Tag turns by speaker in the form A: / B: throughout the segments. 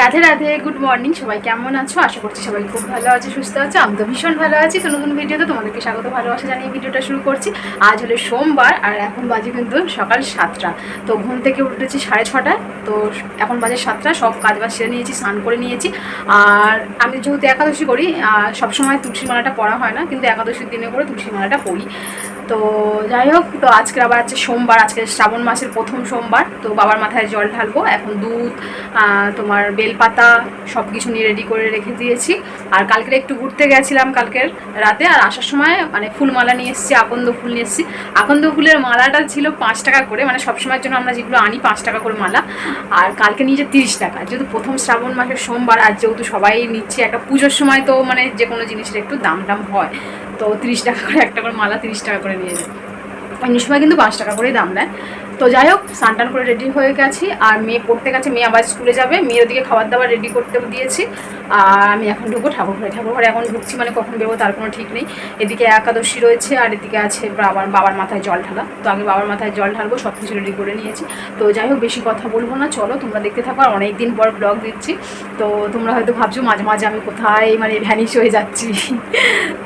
A: Radhe Radhe, good morning. সবাই কেমন আছো? আশা করছি সবাই খুব ভালো আছে, সুস্থ আছে। আমি তো ভীষণ ভালো আছি। তো নতুন ভিডিওতে তোমাদেরকে স্বাগত, ভালোবাসা জানিয়ে ভিডিওটা শুরু করছি। আজ হলো সোমবার আর এখন বাজে কিন্তু সকাল 7টা। তো ঘুম থেকে উঠেছি 6:30। তো এখন বাজে 7টা। সব কাজ বাজ সেরে নিয়েছি, স্নান করে নিয়েছি। আর আমি যেহেতু একাদশী করি, সবসময় তুলসী মালাটা পড়া হয় না, কিন্তু একাদশীর দিনে করে তুলসী মালাটা পড়ি। তো যাই হোক, তো আজকে আবার আছে সোমবার, আজকে শ্রাবণ মাসের প্রথম সোমবার। তো বাবার মাথায় জল ঢালবো। এখন দুধ, তোমার বেলপাতা সব কিছু নিয়ে রেডি করে রেখে দিয়েছি। আর কালকে একটু ঘুরতে গেছিলাম কালকের রাতে, আর আসার সময় মানে ফুলমালা নিয়ে এসেছি, আকন্দ ফুল নিয়ে এসেছি। আকন্দ ফুলের মালাটা ছিল 5 টাকা করে, মানে সবসময়ের জন্য আমরা যেগুলো আনি 5 টাকা করে মালা। আর কালকে নিয়েছে 30 টাকা, যেহেতু প্রথম শ্রাবণ মাসের সোমবার, আর যেহেতু সবাই নিচ্ছে একটা পুজোর সময়, তো মানে যে কোনো জিনিসের একটু দাম হয়। তো 30 টাকা করে একটা করে মালা 30 টাকা করে নিয়ে যায়। অন্য সময় কিন্তু 5 টাকা করেই দাম নেয়। তো যাই হোক, স্নান করে রেডি হয়ে গেছি। আর মেয়ে পড়তে গেছে, মেয়ে আবার স্কুলে যাবে। মেয়ের ওদিকে খাবার দাবার রেডি করতে দিয়েছি। আর আমি এখন ঢুকবো ঠাকুর ঘরে এখন ঢুকছি, মানে কখন বেরোবো তার কোনো ঠিক নেই। এদিকে একাদশী রয়েছে, আর এদিকে আছে বাবার মাথায় জল ঢালা। তো আগে বাবার মাথায় জল ঢালবো, সব কিছু রেডি করে নিয়েছি। তো যাই হোক, বেশি কথা বলবো না, চলো তোমরা দেখতে থাকো। আর অনেক দিন পর ব্লগ দিচ্ছি, তো তোমরা হয়তো ভাবছো মাঝে মাঝে আমি কোথায় মানে ভ্যানিশ হয়ে যাচ্ছি।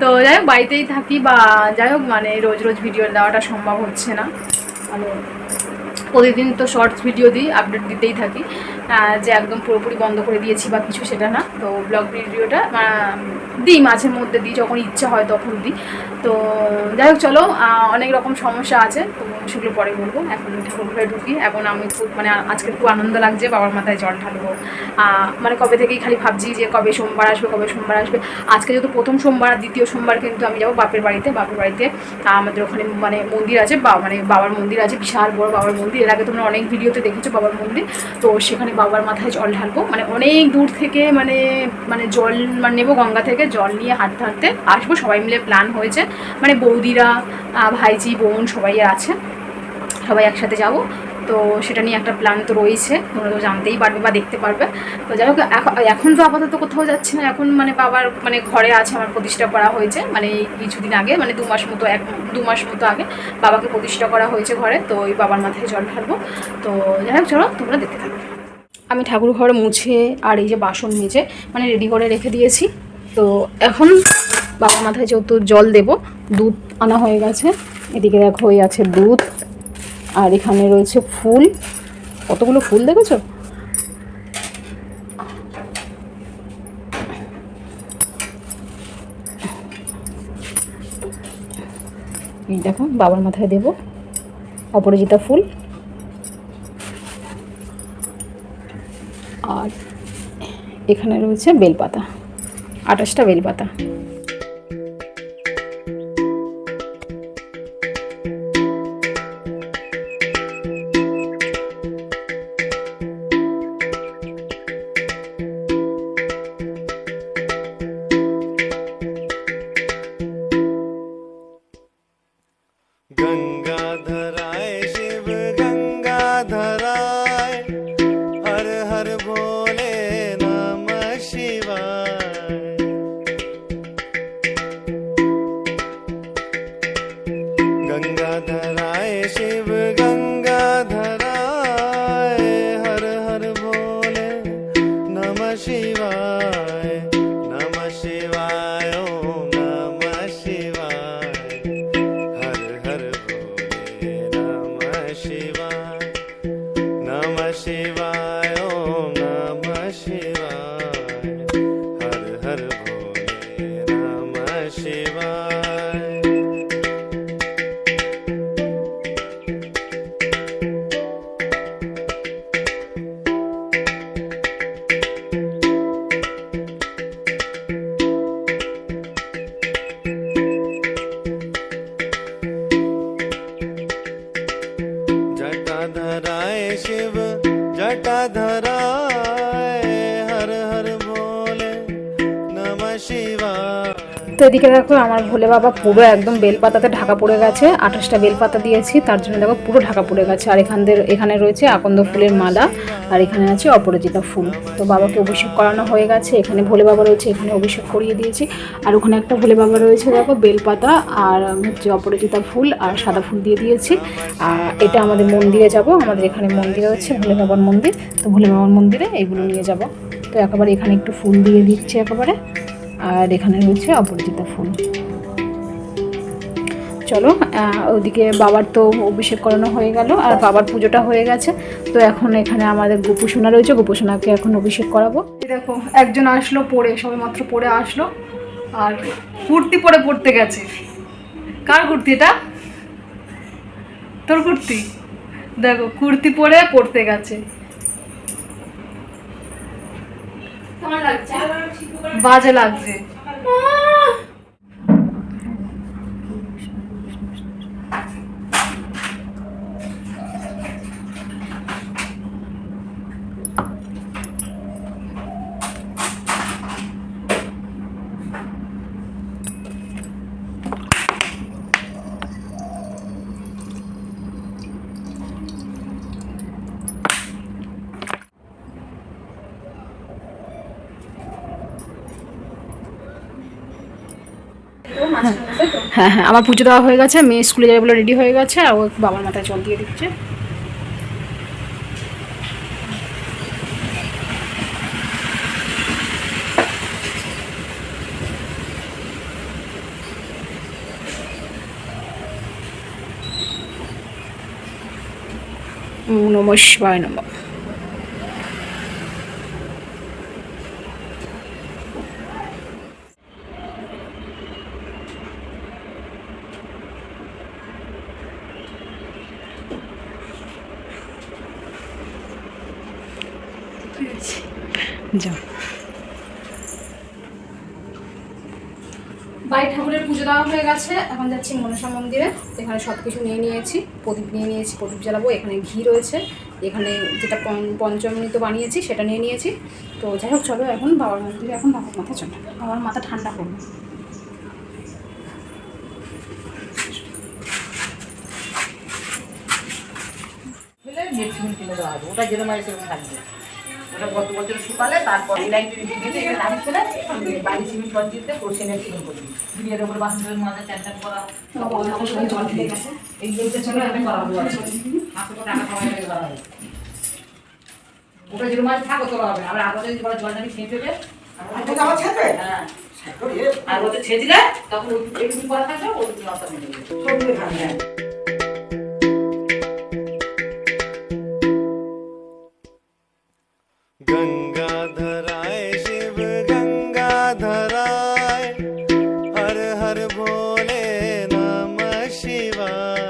A: তো যাই হোক, বাড়িতেই থাকি, বা যাই হোক মানে রোজ রোজ ভিডিও দেওয়াটা সম্ভব হচ্ছে না। মানে প্রতিদিন তো শর্টস ভিডিও দিই, আপডেট দিতেই থাকি, যে একদম পুরোপুরি বন্ধ করে দিয়েছি বা কিছু, সেটা না। তো ব্লগ ভিডিওটা দিই, মাঝে মধ্যে দিই, যখন ইচ্ছা হয় তখন দিই। তো যাই হোক, চলো, অনেক রকম সমস্যা আছে, তো সেগুলো পরে বলবো। এখন ঠাকুর ঘরে ঢুকি। এখন আমি খুব মানে আজকে খুব আনন্দ লাগছে, বাবার মাথায় জল ঢালবো। মানে কবে থেকেই খালি ভাবছি যে কবে সোমবার আসবে। আজকে যেহেতু প্রথম সোমবার, দ্বিতীয় সোমবার কিন্তু আমি যাবো বাপের বাড়িতে। আমাদের ওখানে মানে মন্দির আছে, মানে বাবার মন্দির আছে, বিশাল বড় বাবার মন্দির। এর আগে তোমরা অনেক ভিডিওতে দেখেছো বাবার মন্দির। তো সেখানে বাবার মাথায় জল ঢালবো, মানে অনেক দূর থেকে মানে জল মানে নেবো, গঙ্গা থেকে জল নিয়ে হাঁটতে হাঁটতে আসবো। সবাই মিলে প্ল্যান হয়েছে, মানে বৌদিরা, ভাইজি, বোন সবাই আছে, সবাই একসাথে যাবো। তো সেটা নিয়ে একটা প্ল্যান তো রয়েছে, তোমরা তো জানতেই পারবে বা দেখতে পারবে। তো যাই হোক, এখন তো আপাতত কোথাও যাচ্ছি না। এখন মানে বাবার মানে ঘরে আছে, আমার প্রতিষ্ঠা করা হয়েছে মানে কিছুদিন আগে, মানে 2 মাস মতো আগে বাবাকে প্রতিষ্ঠা করা হয়েছে ঘরে। তো ওই বাবার মাথায় জল ঢালবো। তো যাই হোক, চলো তোমরা দেখতে থাকো। আমি ঠাকুর ঘর মুছে আর এই যে বাসন মেজে মানে রেডি করে রেখে দিয়েছি। তো এখন বাবার মাথায় যেহেতু জল দেব, দুধ আনা হয়ে গেছে। এদিকে দেখো ওই আছে দুধ, আর এখানে রয়েছে ফুল। কতগুলো ফুল দেখেছো? এই দেখো, বাবার মাথায় দেব অপরাজিতা ফুল। আর এখানে রয়েছে বেলপাতা, 28টা বেলপাতা।
B: गंगाधराय शिव गंगाधराय हर हर भोले नमः शिवाय। गंगाधराय शिव गंगाधराय हर हर भोले नमः शिवाय। नमः शिवाय ओम नमः शिवाय। हर हर भोले नमः शिवाय। नमः शिवाय ओम नमः शिवाय। हर हर भोले नमः शिवाय। जटाधराय शिव जटाधराय हर हर भोले नमः शिवाय।
A: তো এদিকে দেখো, আমার ভোলে বাবা পুরো একদম বেলপাতাতে ঢাকা পড়ে গেছে। 28টা বেলপাতা দিয়েছি, তার জন্য দেখো পুরো ঢাকা পড়ে গেছে। আর এখানে রয়েছে আকন্দ ফুলের মালা, আর এখানে আছে অপরাজিতা ফুল। তো বাবাকে অভিষেক করানো হয়ে গেছে। এখানে ভোলে বাবা রয়েছে, এখানে অভিষেক করিয়ে দিয়েছি। আর ওখানে একটা ভোলে বাবা রয়েছে, দেখো বেলপাতা আর হচ্ছে অপরাজিতা ফুল আর সাদা ফুল দিয়ে দিয়েছি। আর এটা আমাদের মন্দিরে যাব, আমাদের এখানে মন্দির রয়েছে ভোলে বাবার মন্দির। তো ভোলে বাবার মন্দিরে এইগুলো নিয়ে যাব। তো একেবারে এখানে একটু ফুল দিয়ে দিচ্ছে একেবারে, আর এখানে রয়েছে অপরাজিতা ফুল। চলো ওদিকে বাবার তো অভিষেক করানো হয়ে গেল, আর বাবার পুজোটা হয়ে গেছে। তো এখন এখানে আমাদের গোপুসোনা রয়েছে, গোপুসোনাকে এখন অভিষেক করাবো। দেখো একজন আসলো পরে, সবে মাত্র পরে আসলো, আর কুর্তি পরে পড়তে গেছে। কার কুর্তি এটা? তোর কুর্তি? দেখো কুর্তি পরে পড়তে গেছে। বাজে লাগছে। হ্যাঁ হ্যাঁ, আমার পুজো দেওয়া হয়ে গেছে, মেয়ে স্কুলে যাবে বলে রেডি হয়ে গেছে, আর ও বাবার মাথায় জল দিয়ে দিচ্ছে। নমঃ শিবায় নমঃ। যাও, বাড়ি ঠাকুরের পুজো দেওয়া হয়ে গেছে, এখন যাচ্ছি মনসা মন্দিরে। এখানে সব কিছু নিয়ে নিয়েছি, প্রদীপ নিয়ে নিয়েছি, প্রদীপ জ্বালাবো। এখানে ঘি রয়েছে, এখানে যেটা পঞ্চামৃত বানিয়েছি সেটা নিয়ে নিয়েছি। তো যাই হোক চলো এখন বাবার মন্দিরে, এখন বাবার মাথা চলো, বাবার মাথা ঠান্ডা করবো।
C: ওটা যেরকম আছে সেরকম থাকবে। ওটা গত বছর শুকালে তারপর এই লাইন যদি দিয়ে দিয়ে লাইন করে বাড়ি সিমেন্ট জল দিতে কোর্সেনের সিমেন্ট করবি বিয়ের উপর বাচ্চাদের মাঝে চ্যান্টান করা জল দিয়ে গেছে। এই যেটা ছিল আমি করাবো আছে 500 টাকা সবাই মিলে করা হবে। ওটা যেরকম আছে থাকো তোলা হবে, আবার আগে যদি বড় জলটা ছেঁচে দেবে আবার ছেঁচবে। হ্যাঁ আর ওটা ছেঁচে দিলে তখন একটু করা থাকবে ওই জলটা মিলে যাবে সব মিলে খাবে।
B: गंगाधराय शिव गंगाधराय हर हर भोले नमः शिवाय।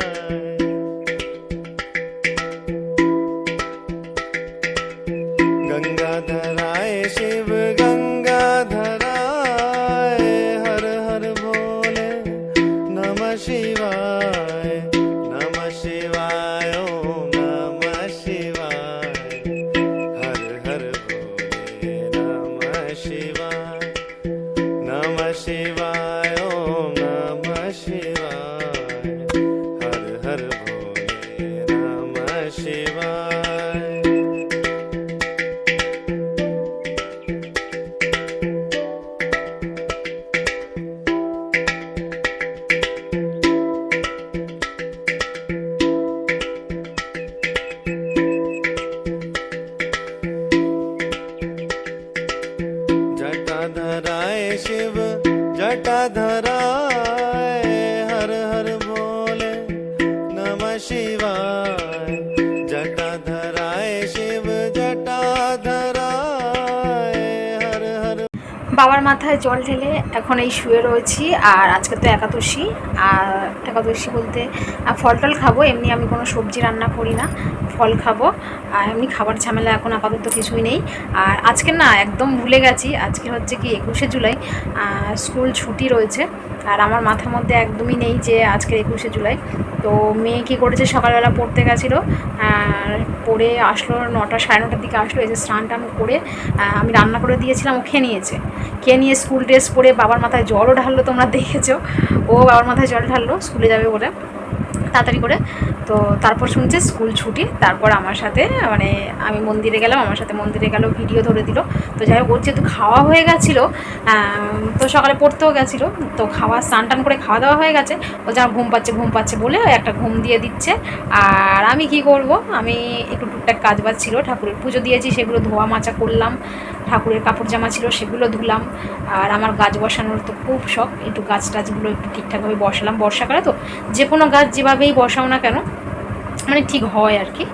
B: गंगाधराय शिव गंगाधराय हर हर भोले नमः शिवाय। नमः शिवाय ओम नमः शिवाय। हर हर भोले नमः शिवाय। नमः शिवाय ओम नमः शिवाय। हर हर भोले नमः शिवाय। जटाधराय शिव जटाधराय हर हर भोले नमः शिवाय। जटाधराय शिव जटाधराय हर हर।
A: বাবার মাথায় জল ঢেলে এখন এই শুয়ে রয়েছি। আর আজকে তো একাদশী, আর একাদশী বলতে ফল টল খাবো। এমনি আমি কোনো সবজি রান্না করি না, ফল খাবো। আর এমনি খাবার ঝামেলা এখন আপাতত কিছুই নেই। আর আজকে না একদম ভুলে গেছি, আজকে হচ্ছে কি 21শে জুলাই, স্কুল ছুটি রয়েছে। আর আমার মাথার মধ্যে একদমই নেই যে আজকের 21শে জুলাই। তো মেয়ে কী করেছে, সকালবেলা পড়তে গেছিলো, পড়ে আসলো 9টা সাড়ে 9টার দিকে আসলো। এই যে স্নান টান করে আমি রান্না করে দিয়েছিলাম, ও খেয়ে নিয়েছে। খেয়ে নিয়ে স্কুল ড্রেস পরে বাবার মাথায় জলও ঢাললো, তোমরা দেখেছো। ও বাবার মাথায় জল ঢাললো স্কুলে যাবে বলে তাড়াতাড়ি করে। তো তারপর শুনছে স্কুল ছুটি, তারপর আমার সাথে মানে আমি মন্দিরে গেলাম, আমার সাথে মন্দিরে গেল, ভিডিও ধরে দিল। তো যাই হোক ওর যেহেতু খাওয়া হয়ে গেছিলো, তো সকালে পড়তেও গেছিলো, তো খাওয়া স্নান টান করে খাওয়া দাওয়া হয়ে গেছে। ও যা ঘুম পাচ্ছে বলে একটা ঘুম দিয়ে দিচ্ছে। আর আমি কি করব, আমি একটু টুকটাক কাজ বাজ ছিল, ঠাকুরের পুজো দিয়েছি, সেগুলো ধোয়া মাজা করলাম, ঠাকুরের কাপড় জামা ছিল সেগুলো ধুলাম। আর আমার গাছ বসানোর তো খুব শখ, একটু গাছ টাছগুলো একটু ঠিকঠাকভাবে বসালাম। বর্ষাকালে তো যে কোনো গাছ যেভাবেই বসাও না কেন মানে ঠিক হয় আর কি।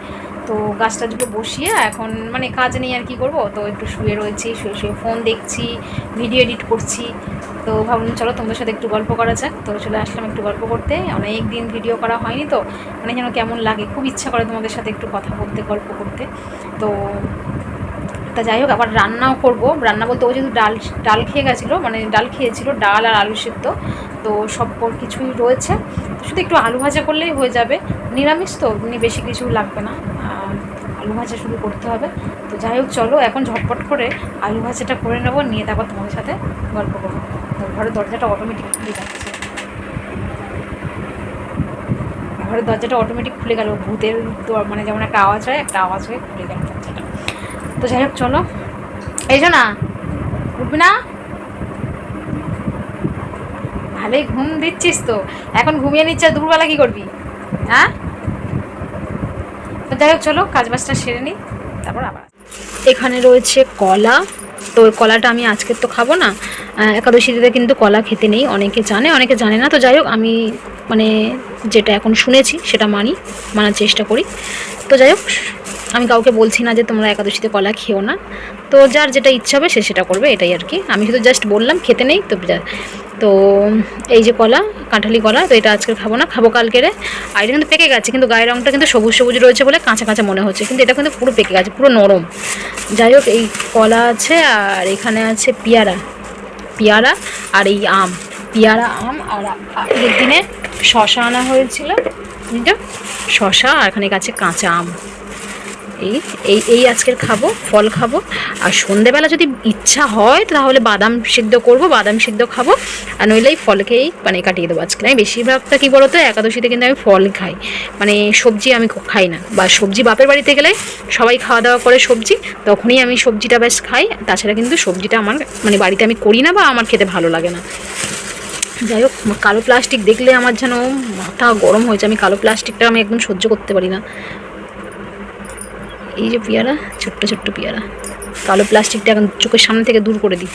A: তো গাছ টাছগুলো বসিয়ে এখন মানে কাজ নেই আর কি করব, তো একটু শুয়ে রয়েছি, শুয়ে শুয়ে ফোন দেখছি, ভিডিও এডিট করছি। তো ভাবলাম চলো তোমাদের সাথে একটু গল্প করা যাক, তো চলে আসলাম একটু গল্প করতে। অনেক দিন ভিডিও করা হয়নি তো মানে যেন কেমন লাগে, খুব ইচ্ছা করে তোমাদের সাথে একটু কথা বলতে, গল্প করতে। তো তা যাই হোক, আবার রান্নাও করব। রান্না বলতে ও যেহেতু ডাল খেয়ে গেছিলো, মানে ডাল খেয়েছিল, ডাল আর আলু সেদ্ধ, তো সব কিছুই রয়েছে। শুধু একটু আলু ভাজা করলেই হয়ে যাবে, নিরামিষ তো বেশি কিছু লাগবে না, আলু ভাজা শুরু করতে হবে। তো যাই হোক চলো এখন ঝটপট করে আলু ভাজাটা করে নেবো, নিয়ে তারপর তোমাদের সাথে গল্প করবো। তো ঘরের দরজাটা অটোমেটিক খুলে যাচ্ছে, ঘরের দরজাটা অটোমেটিক খুলে গেল, ভূতের মানে যেমন একটা আওয়াজ হয়, একটা আওয়াজ হয়ে খুলে গেল দরজাটা। তো যাই হোক চলো, এসো না, উঠবি না? ভালোই ঘুম দিচ্ছিস তো, এখন ঘুমিয়ে নিচ্ছে, দুপুরবেলা কী করবি? হ্যাঁ, তো যাই হোক চলো কাজ বাজটা সেরে নিই, তারপর আবার। এখানে রয়েছে কলা, তো ওই কলাটা আমি আজকে তো খাবো না, একাদশীতে কিন্তু কলা খেতে নেই, অনেকে জানে অনেকে জানে না। তো যাই হোক আমি মানে যেটা এখন শুনেছি সেটা মানার চেষ্টা করি। তো যাই হোক আমি কাউকে বলছি না যে তোমরা একাদশীতে কলা খেও না, তো যার যেটা ইচ্ছা হবে সে সেটা করবে, এটাই আর কি। আমি শুধু জাস্ট বললাম খেতে নেই তো। তো এই যে কলা, কাঁঠালি কলা, তো এটা আজকে খাবো না, খাবো কালকেরে। আর এটা কিন্তু পেকে গেছে, কিন্তু গায়ের রঙটা কিন্তু সবুজ সবুজ রয়েছে বলে কাঁচা কাঁচা মনে হচ্ছে, কিন্তু এটা কিন্তু পুরো পেকে গেছে, পুরো নরম। যাই হোক এই কলা আছে, আর এখানে আছে পেয়ারা আর এই আম, পেয়ারা আম। আর আগের দিনে শশা আনা হয়েছিল, শশা, আর এখানে আছে কাঁচা আম। এই আজকের খাবো, ফল খাবো। আর সন্ধেবেলা যদি ইচ্ছা হয় তাহলে বাদাম সিদ্ধ করবো, বাদাম সিদ্ধ খাবো, আর নইলে এই ফল খেয়েই মানে কাটিয়ে দেবো আজকে। আমি বেশিরভাগটা কী বলতো একাদশীতে কিন্তু আমি ফল খাই, মানে সবজি আমি খাই না, বা সবজি বাপের বাড়িতে গেলে সবাই খাওয়া দাওয়া করে সবজি, তখনই আমি সবজিটা বেশ খাই। তাছাড়া কিন্তু সবজিটা আমার মানে বাড়িতে আমি করি না, বা আমার খেতে ভালো লাগে না। যাই হোক কালো প্লাস্টিক দেখলে আমার যেন মাথা গরম হয়েছে, আমি কালো প্লাস্টিকটা আমি একদম সহ্য করতে পারি না। এই যে পেয়ারা, ছোট্ট ছোট্ট পেয়ারা, কালো প্লাস্টিকটা এখন চোখের সামনে থেকে দূর করে দিই।